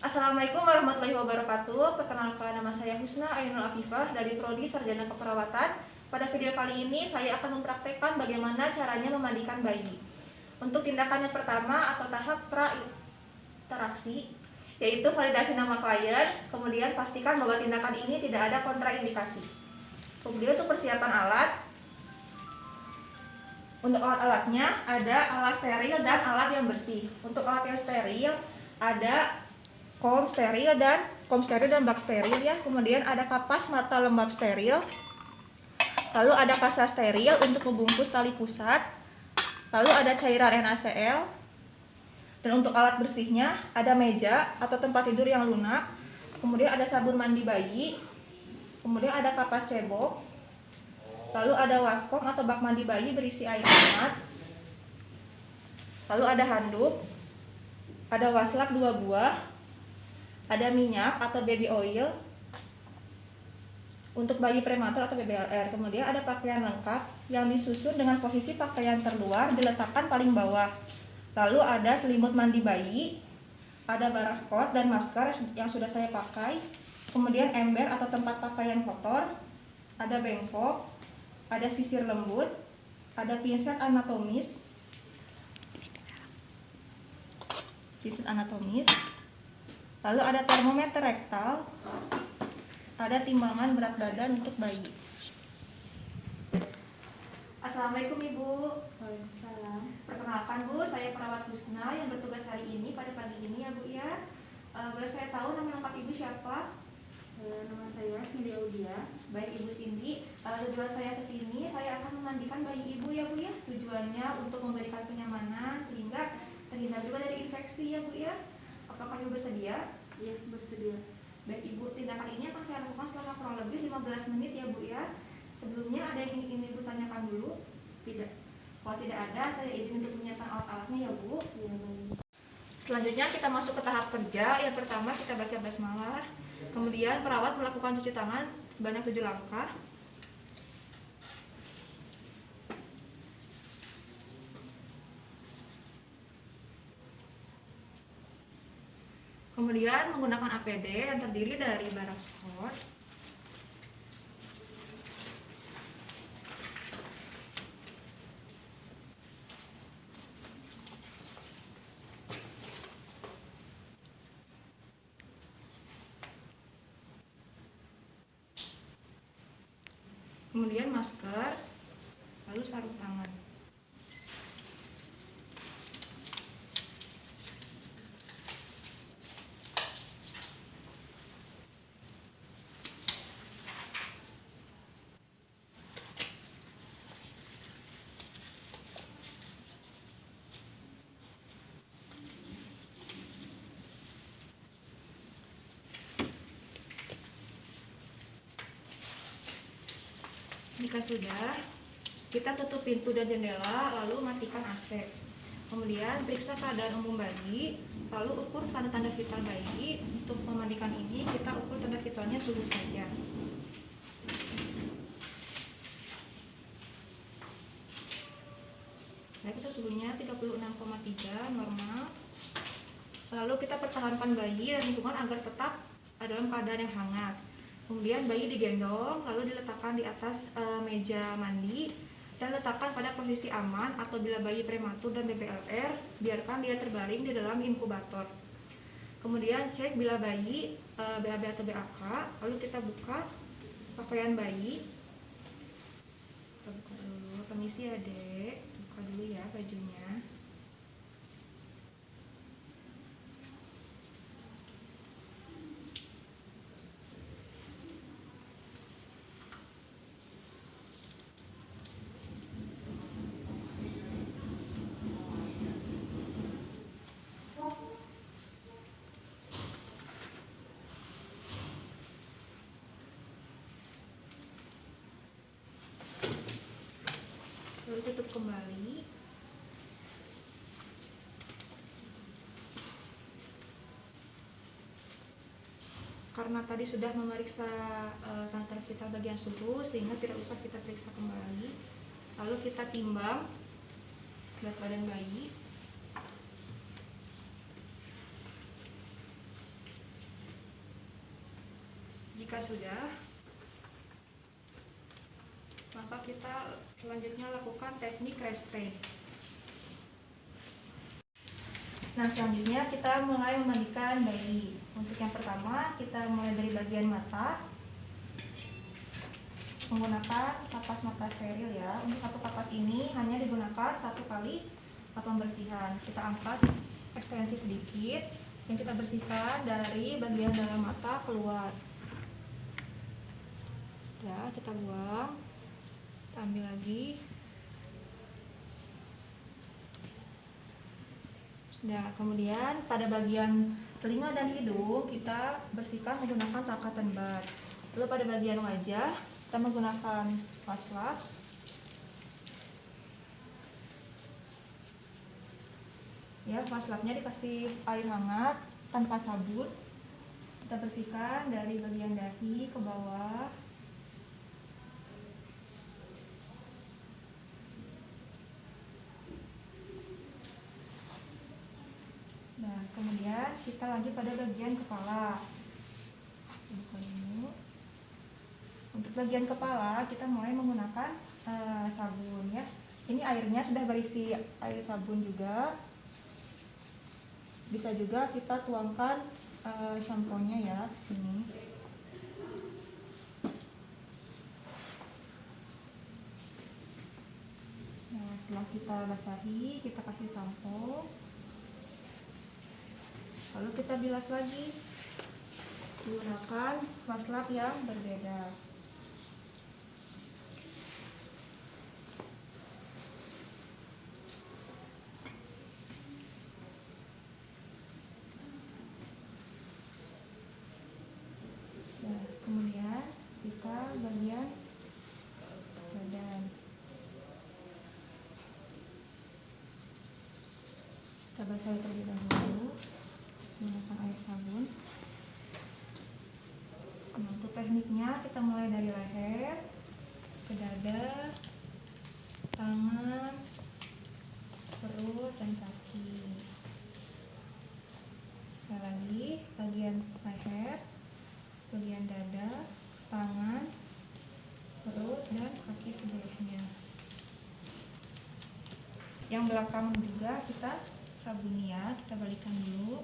Assalamualaikum warahmatullahi wabarakatuh. Perkenalkan, nama saya Husna Ainul Afifah dari Prodi Sarjana Keperawatan. Pada video kali ini saya akan mempraktekkan bagaimana caranya memandikan bayi. Untuk tindakan yang pertama atau tahap pra-interaksi, yaitu validasi nama klien. Kemudian pastikan bahwa tindakan ini tidak ada kontraindikasi. Kemudian untuk persiapan alat, untuk alat-alatnya ada alat steril dan alat yang bersih. Untuk alat yang steril ada kom steril dan bak steril ya. Kemudian ada kapas mata lembab steril. Lalu ada kasa steril untuk membungkus tali pusat. Lalu ada cairan NaCl. Dan untuk alat bersihnya ada meja atau tempat tidur yang lunak. Kemudian ada sabun mandi bayi. Kemudian ada kapas cebok. Lalu ada waskom atau bak mandi bayi berisi air hangat. Lalu ada handuk. Ada waslak 2 buah. Ada minyak atau baby oil untuk bayi prematur atau BBLR. Kemudian ada pakaian lengkap yang disusun dengan posisi pakaian terluar diletakkan paling bawah. Lalu ada selimut mandi bayi, ada baraskot dan masker yang sudah saya pakai. Kemudian ember atau tempat pakaian kotor, ada bengkok, ada sisir lembut, ada pinset anatomis, lalu ada termometer rektal, ada timbangan berat badan untuk bayi. Assalamualaikum Ibu. Waalaikumsalam. Perkenalkan Bu, saya perawat Husna yang bertugas hari ini pada pagi ini ya Bu ya. Boleh saya tahu nama lengkap Ibu siapa? Nama saya Cindy Audia. Baik Ibu Cindy, tujuan saya ke sini saya akan memandikan bayi Ibu ya Bu ya. Tujuannya untuk memberikan kenyamanan sehingga terhindar juga dari infeksi ya Bu ya. Apakah Ibu bersedia? Iya, bersedia. Baik Ibu, tindakan ini akan saya lakukan selama kurang lebih 15 menit ya Bu ya. Sebelumnya ada yang ingin Ibu tanyakan dulu? Tidak. Kalau tidak ada, saya izin untuk menyiapkan alat-alatnya ya Bu. Iya, baik. Selanjutnya kita masuk ke tahap kerja. Yang pertama kita baca basmalah. Kemudian perawat melakukan cuci tangan sebanyak 7 langkah. Kemudian menggunakan APD yang terdiri dari baraskot, kemudian masker, lalu sarung tangan. Jika sudah, kita tutup pintu dan jendela, lalu matikan AC. Kemudian periksa keadaan umum bayi, lalu ukur tanda-tanda vital bayi. Untuk memandikan ini, kita ukur tanda vitalnya suhu saja. Baik, itu suhunya 36,3 normal. Lalu kita pertahankan bayi dan lingkungan agar tetap dalam keadaan yang hangat. Kemudian bayi digendong, lalu diletakkan di atas meja mandi dan letakkan pada posisi aman. Atau bila bayi prematur dan BBLR, biarkan dia terbaring di dalam inkubator. Kemudian cek bila bayi BAB atau BAK, lalu kita buka pakaian bayi. Kita buka dulu, permisi ya Dek, buka dulu ya bajunya. Lalu tutup kembali. Karena tadi sudah memeriksa tanda vital bagian suhu, sehingga tidak usah kita periksa kembali. Lalu kita timbang berat badan bayi. Jika sudah, maka kita selanjutnya lakukan teknik restrain. Nah, selanjutnya kita mulai memandikan bayi. Untuk yang pertama, kita mulai dari bagian mata menggunakan kapas mata steril ya. Untuk satu kapas ini hanya digunakan 1 kali pembersihan. Kita angkat ekstensi sedikit yang kita bersihkan dari bagian dalam mata keluar. Ya, kita buang. Kita ambil lagi. Nah, kemudian pada bagian telinga dan hidung kita bersihkan menggunakan takatan bat. Lalu pada bagian wajah kita menggunakan washcloth. Ya, washclothnya dikasih air hangat tanpa sabun. Kita bersihkan dari bagian dahi ke bawah. Nah, kemudian kita lanjut pada bagian kepala. Untuk bagian kepala kita mulai menggunakan sabun ya. Ini airnya sudah berisi air sabun juga. Bisa juga kita tuangkan shampoo-nya ya ke sini. Nah, setelah kita basahi, kita kasih sampo. Lalu kita bilas lagi menggunakan washcloth yang berbeda. Nah, kemudian kita bagian badan. Kita basahi terlebih dahulu menggunakan air sabun. Nah, untuk tekniknya kita mulai dari leher ke dada, tangan, perut, dan kaki. Sekali lagi, bagian leher, bagian dada, tangan, perut, dan kaki sebelahnya. Yang belakang juga kita sabuni ya, kita balikan dulu.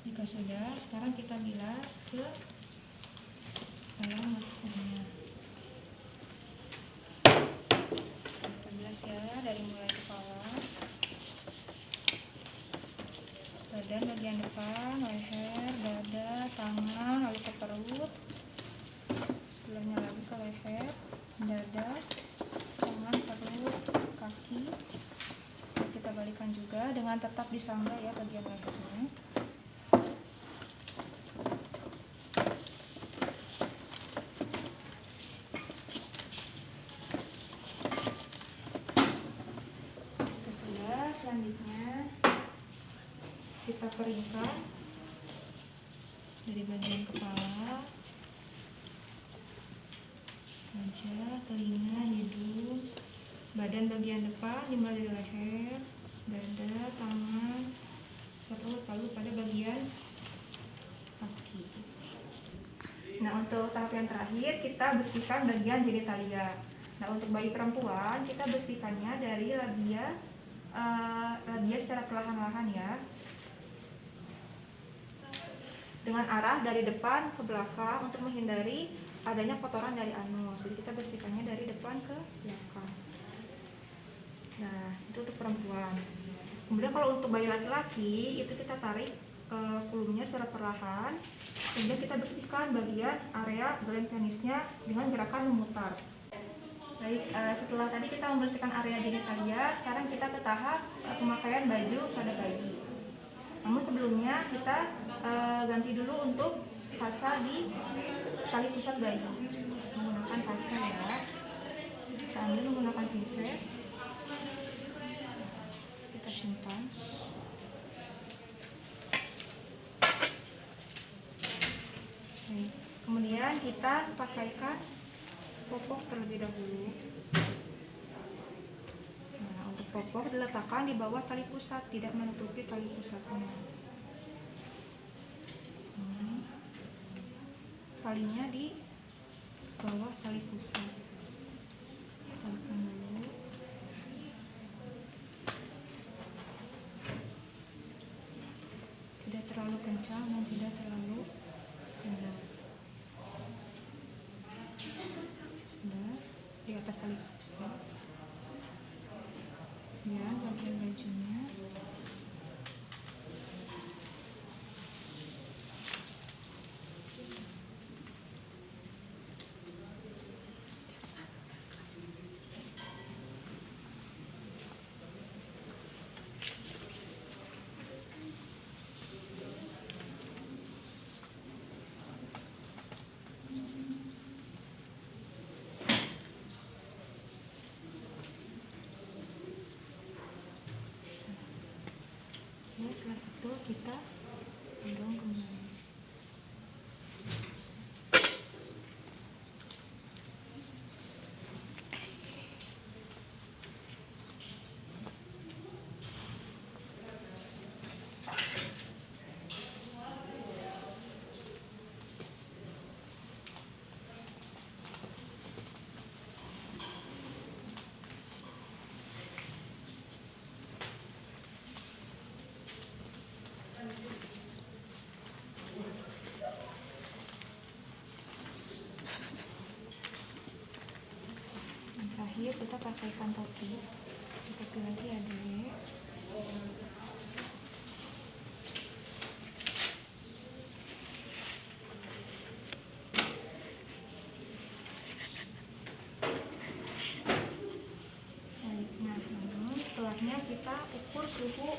Jika sudah, sekarang kita bilas ke dalam maskernya. Kita bilas ya dari mulai kepala, badan bagian depan, leher, dada, tangan, lalu ke perut. Sebelahnya lagi ke leher, dada, tangan, perut, kaki. Kita balikan juga dengan tetap disangga ya bagian lehernya. Selanjutnya kita keringkan dari bagian kepala, wajah, telinga, hidung, badan bagian depan dimulai dari leher, dada, tangan, perut, lalu pada bagian kaki. Nah, untuk tahap yang terakhir kita bersihkan bagian genitalia. Nah, untuk bayi perempuan kita bersihkannya dari labia secara perlahan-lahan ya, dengan arah dari depan ke belakang untuk menghindari adanya kotoran dari anus. Jadi kita bersihkannya dari depan ke belakang. Nah, itu untuk perempuan. Kemudian kalau untuk bayi laki-laki itu kita tarik kulumnya secara perlahan. Kemudian kita bersihkan bagian area gland penisnya dengan gerakan memutar. Baik, setelah tadi kita membersihkan area genitalia, sekarang kita ke tahap pemakaian baju pada bayi. Namun sebelumnya kita ganti dulu untuk pasa di tali pusat bayi. Menggunakan pasa ya. Kita ambil menggunakan pinset. Kita simpan. kita pakaikan popok terlebih dahulu. Nah, untuk popok diletakkan di bawah tali pusat, tidak menutupi tali pusatnya. Talinya di bawah tali pusat. Talikan dulu. Tidak terlalu kencang dan tidak terlalu rendah. Sudah di atas tali pusat. Ya, bagian bajunya. Ya, setelah itu kita dorong kembali. Yang terakhir kita pakaikan topi. Topi lagi ya deh. Nah, setelahnya kita ukur suhu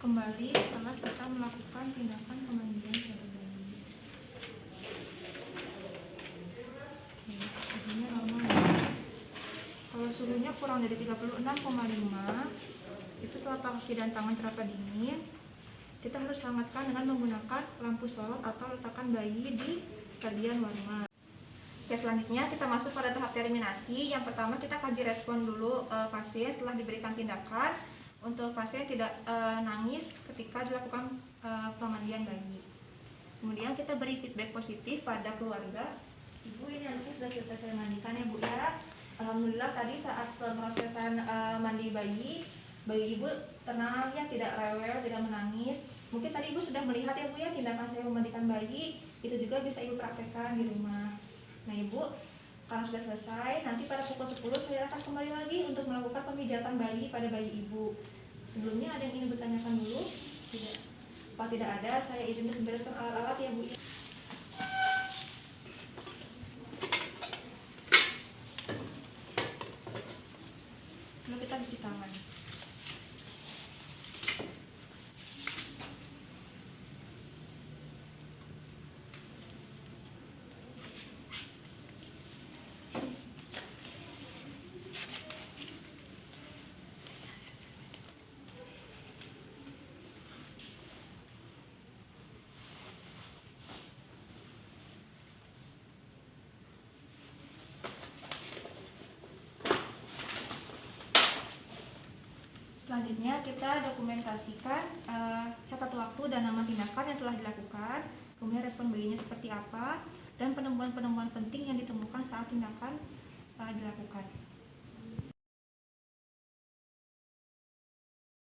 kembali setelah kita melakukan tindakan pemandian pada bayi. Suhunya normal ya. Kalau suhunya kurang dari 36,5, itu telapak kaki dan tangan terasa dingin. Kita harus hangatkan dengan menggunakan lampu sorot atau letakkan bayi di bagian warma. Oke, selanjutnya kita masuk pada tahap terminasi. Yang pertama kita kaji respon dulu pasien setelah diberikan tindakan. Untuk pasien tidak nangis ketika dilakukan pemandian bayi. Kemudian kita beri feedback positif pada keluarga. Ibu, ini anaknya sudah selesai saya mandikan ya Bu ya. Alhamdulillah tadi saat pemrosesan mandi bayi ibu tenang ya, tidak rewel, tidak menangis. Mungkin tadi ibu sudah melihat ya Bu ya tindakan saya memandikan bayi, itu juga bisa ibu praktekkan di rumah. Nah ibu, karena sudah selesai, nanti pada pukul 10 saya akan kembali lagi untuk melakukan pemijatan bayi pada bayi ibu. Sebelumnya ada yang ingin bertanyakan dulu? Tidak. Kalau tidak ada, saya izin untuk membereskan alat-alat ya Bu. Lalu kita cuci tangan. Selanjutnya kita dokumentasikan catat waktu dan nama tindakan yang telah dilakukan, kemudian respon bayinya seperti apa, dan penemuan-penemuan penting yang ditemukan saat tindakan dilakukan.